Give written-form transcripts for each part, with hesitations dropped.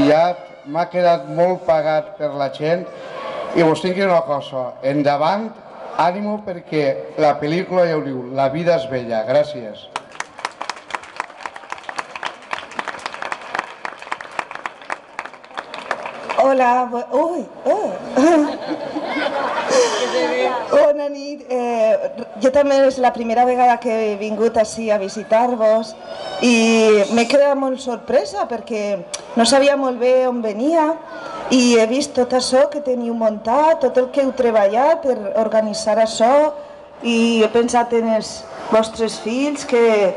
triat, m'ha quedat molt pagat per la gent i vos tinc una cosa, endavant, ànimo perquè la pel·lícula ja ho diu, la vida és bella. Gràcies. Hola, bona nit. Jo també és la primera vegada que he vingut així a visitar-vos i m'he quedat molt sorpresa perquè no sabia molt bé on venia i he vist tot això que teniu muntat, tot el que heu treballat per organitzar això i he pensat en els vostres fills que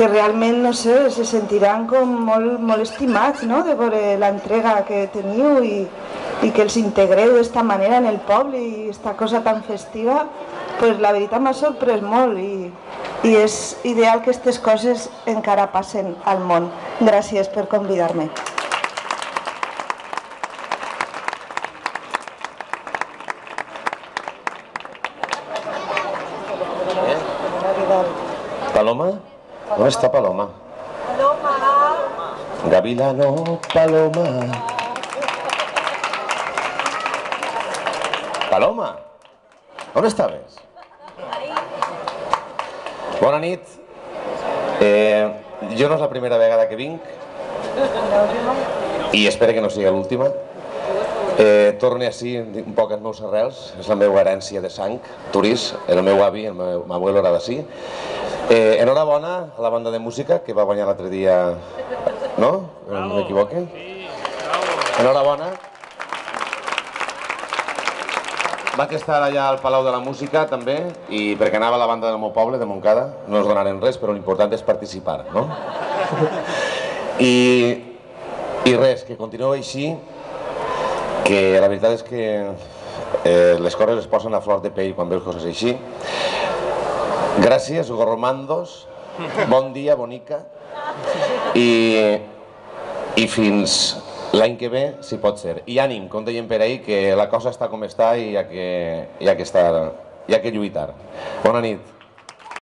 realment, no sé, se sentiran com molt estimats, no?, de veure l'entrega que teniu i que els integreu d'esta manera en el poble i aquesta cosa tan festiva, pues la veritat m'ha sorprès molt i és ideal que aquestes coses encara passen al món. Gràcies per convidar-me. Paloma? ¿Dónde está Paloma? Paloma. Gavilano, Paloma. Paloma, on estaves? Bona nit. Jo no és la primera vegada que vinc i espero que no sigui l'última. Torne així un poc als meus arrels, és la meva herència de sang, turís, el meu avi, el meu abuelo era d'ací. Enhorabona a la banda de música que va guanyar l'altre dia, no? No m'equivoque? Enhorabona. Vaig estar allà al Palau de la Música també, i perquè anava a la banda del meu poble, de Montcada, no ens donaren res, però l'important és participar, no? I res, que continueu així, que la veritat és que les coses es posen a flor de pell quan veus coses així. Gràcies, gorromandos, bon dia, bonica, i fins l'any que ve, si pot ser. I ànim, com deien per ahir, que la cosa està com està i hi ha que lluitar. Bona nit.